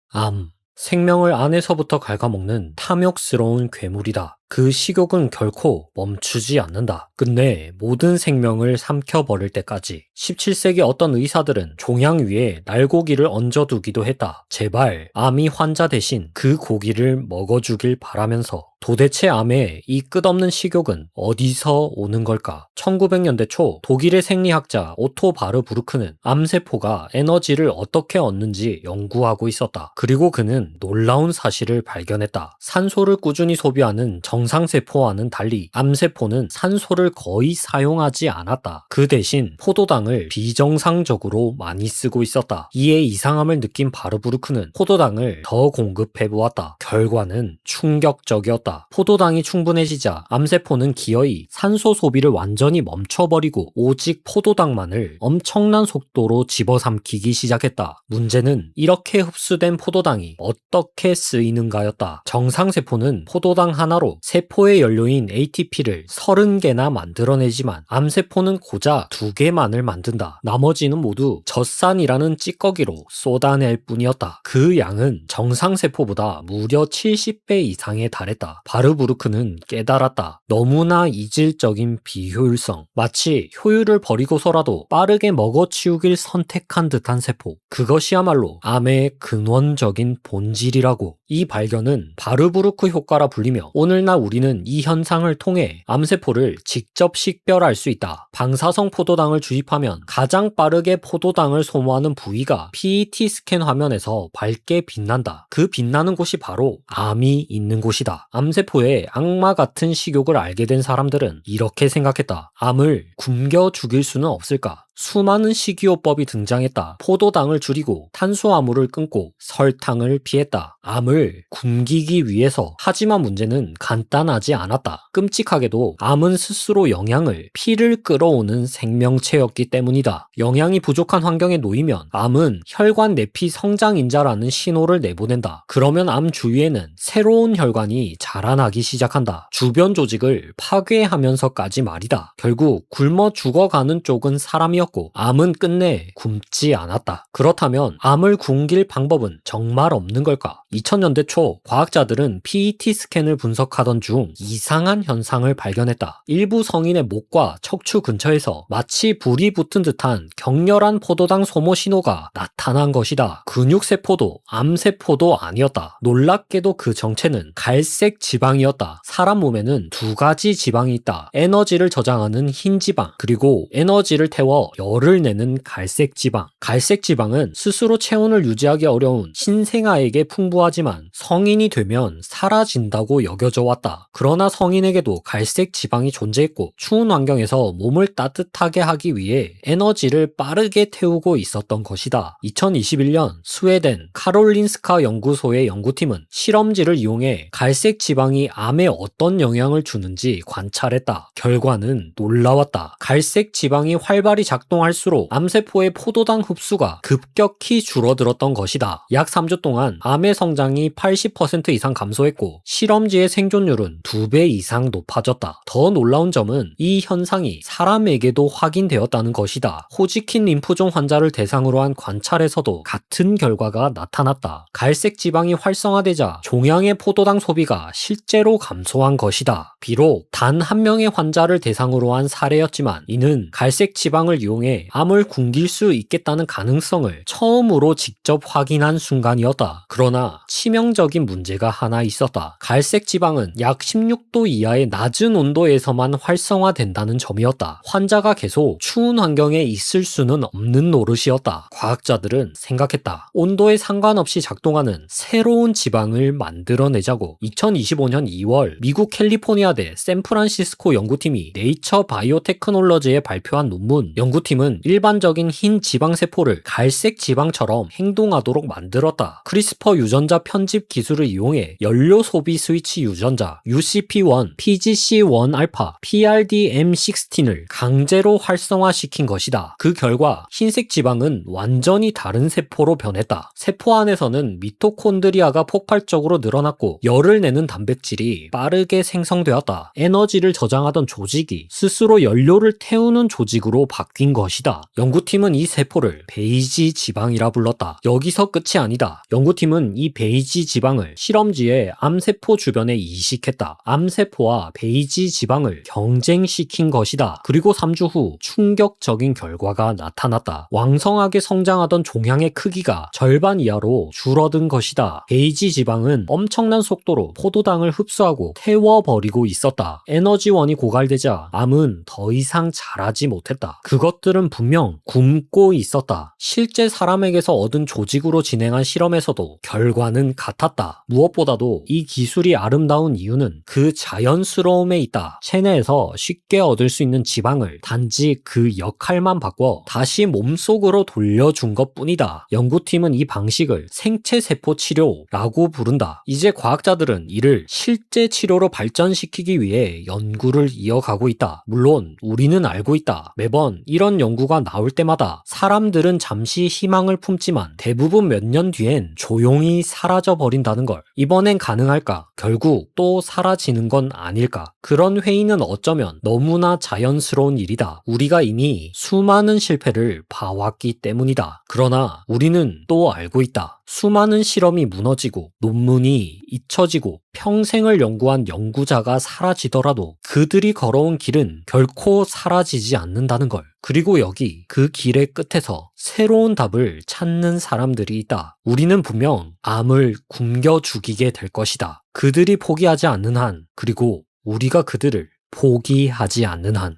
암. 생명을 안에서부터 갉아먹는 탐욕스러운 괴물이다. 그 식욕은 결코 멈추지 않는다. 끝내 모든 생명을 삼켜버릴 때까지. 17세기 어떤 의사들은 종양 위에 날고기를 얹어두기도 했다. 제발 암이 환자 대신 그 고기를 먹어주길 바라면서. 도대체 암의 이 끝없는 식욕은 어디서 오는 걸까? 1900년대 초 독일의 생리학자 오토 바르부르크는 암세포가 에너지를 어떻게 얻는지 연구하고 있었다. 그리고 그는 놀라운 사실을 발견했다. 산소를 꾸준히 소비하는 정상세포와는 달리 암세포는 산소를 거의 사용하지 않았다. 그 대신 포도당을 비정상적으로 많이 쓰고 있었다. 이에 이상함을 느낀 바르부르크는 포도당을 더 공급해 보았다. 결과는 충격적이었다. 포도당이 충분해지자 암세포는 기어이 산소 소비를 완전히 멈춰버리고 오직 포도당만을 엄청난 속도로 집어삼키기 시작했다. 문제는 이렇게 흡수된 포도당이 어떻게 쓰이는가였다. 정상세포는 포도당 하나로 세포의 연료인 ATP를 30개나 만들어내지만 암세포는 고작 2개만을 만든다. 나머지는 모두 젖산이라는 찌꺼기로 쏟아낼 뿐이었다. 그 양은 정상세포보다 무려 70배 이상에 달했다. 바르부르크는 깨달았다. 너무나 이질적인 비효율성. 마치 효율을 버리고서라도 빠르게 먹어치우길 선택한 듯한 세포. 그것이야말로 암의 근원적인 본질이라고. 이 발견은 바르부르크 효과라 불리며 오늘날 우리는 이 현상을 통해 암세포를 직접 식별할 수 있다. 방사성 포도당을 주입하면 가장 빠르게 포도당을 소모하는 부위가 PET 스캔 화면에서 밝게 빛난다. 그 빛나는 곳이 바로 암이 있는 곳이다. 암세포의 악마 같은 식욕을 알게 된 사람들은 이렇게 생각했다. 암을 굶겨 죽일 수는 없을까? 수많은 식이요법이 등장했다. 포도당을 줄이고 탄수화물을 끊고 설탕을 피했다. 암을 굶기기 위해서. 하지만 문제는 간단하지 않았다. 끔찍하게도 암은 스스로 영양을 피를 끌어오는 생명체였기 때문이다. 영양이 부족한 환경에 놓이면 암은 혈관 내피 성장인자라는 신호를 내보낸다. 그러면 암 주위에는 새로운 혈관이 자라나기 시작한다. 주변 조직을 파괴하면서까지 말이다. 결국 굶어 죽어가는 쪽은 사람이었고 암은 끝내 굶지 않았다. 그렇다면 암을 굶길 방법은 정말 없는 걸까? 2000년대 초 과학자들은 PET 스캔을 분석하던 중 이상한 현상을 발견했다. 일부 성인의 목과 척추 근처에서 마치 불이 붙은 듯한 격렬한 포도당 소모 신호가 나타난 것이다. 근육세포도 암세포도 아니었다. 놀랍게도 그 정체는 갈색 지방이었다. 사람 몸에는 2가지 지방이 있다. 에너지를 저장하는 흰 지방, 그리고 에너지를 태워 열을 내는 갈색 지방. 갈색 지방은 스스로 체온을 유지하기 어려운 신생아에게 풍부하지만 성인이 되면 사라진다고 여겨져 왔다. 그러나 성인에게도 갈색 지방이 존재했고 추운 환경에서 몸을 따뜻하게 하기 위해 에너지를 빠르게 태우고 있었던 것이다. 2021년 스웨덴 카롤린스카 연구소의 연구팀은 실험지를 이용해 갈색 지방이 암에 어떤 영향을 주는지 관찰했다. 결과는 놀라웠다. 갈색 지방이 활발히 작동할수록 암세포의 포도당 흡수가 급격히 줄어들었던 것이다. 약 3주 동안 암의 성장이 80% 이상 감소했고 실험지의 생존율은 2배 이상 높아졌다. 더 놀라운 점은 이 현상이 사람에게도 확인되었다는 것이다. 호지킨 림프종 환자를 대상으로 한 관찰에서도 같은 결과가 나타났다. 갈색 지방이 활성화되자 종양의 포도당 소비가 실제로 감소한 것이다. 비록 단 한 명의 환자를 대상으로 한 사례였지만 이는 갈색 지방을 이용해 암을 굶길 수 있겠다는 가능성을 처음으로 직접 확인한 순간이었다. 그러나 치명적인 문제가 하나 있었다. 갈색 지방은 약 16도 이하의 낮은 온도에서만 활성화된다는 점이었다. 환자가 계속 추운 환경에 있을 수는 없는 노릇이었다. 과학자들은 생각했다. 온도에 상관없이 작동하는 새로운 지방을 만들어내자고. 2025년 2월 미국 캘리포니아대 샌프란시스코 연구팀이 네이처 바이오테크놀로지에 발표한 논문. 연구팀은 일반적인 흰 지방세포를 갈색 지방처럼 행동하도록 만들었다. 크리스퍼 유전자 편집 기술을 이용해 연료 소비 스위치 유전자 UCP1, PGC1알파, PRDM16을 강제로 활성화시킨 것이다. 그 결과 흰색 지방은 완전히 다른 세포로 변했다. 세포 안에서는 미토콘드리아가 폭발적으로 늘어났고 열을 내는 단백질이 빠르게 생성되었다. 에너지를 저장하던 조직이 스스로 연료를 태우는 조직으로 바뀐 시킨 것이다. 연구팀은 이 세포를 베이지 지방이라 불렀다. 여기서 끝이 아니다. 연구팀은 이 베이지 지방을 실험지에 암세포 주변에 이식했다. 암세포와 베이지 지방을 경쟁시킨 것이다. 그리고 3주 후 충격적인 결과가 나타났다. 왕성하게 성장하던 종양의 크기가 절반 이하로 줄어든 것이다. 베이지 지방은 엄청난 속도로 포도당을 흡수하고 태워버리고 있었다. 에너지원이 고갈되자 암은 더 이상 자라지 못했다. 그것들은 분명 굶고 있었다. 실제 사람에게서 얻은 조직으로 진행한 실험에서도 결과는 같았다. 무엇보다도 이 기술이 아름다운 이유는 그 자연스러움에 있다. 체내에서 쉽게 얻을 수 있는 지방을 단지 그 역할만 바꿔 다시 몸속으로 돌려준 것뿐이다. 연구팀은 이 방식을 생체세포 치료라고 부른다. 이제 과학자들은 이를 실제 치료로 발전시키기 위해 연구를 이어가고 있다. 물론 우리는 알고 있다. 매번 이런 연구가 나올 때마다 사람들은 잠시 희망을 품지만 대부분 몇 년 뒤엔 조용히 사라져 버린다는 걸. 이번엔 가능할까? 결국 또 사라지는 건 아닐까? 그런 회의는 어쩌면 너무나 자연스러운 일이다. 우리가 이미 수많은 실패를 봐왔기 때문이다. 그러나 우리는 또 알고 있다. 수많은 실험이 무너지고 논문이 잊혀지고 평생을 연구한 연구자가 사라지더라도 그들이 걸어온 길은 결코 사라지지 않는다는 걸. 그리고 여기 그 길의 끝에서 새로운 답을 찾는 사람들이 있다. 우리는 분명 암을 굶겨 죽이게 될 것이다. 그들이 포기하지 않는 한, 그리고 우리가 그들을 포기하지 않는 한.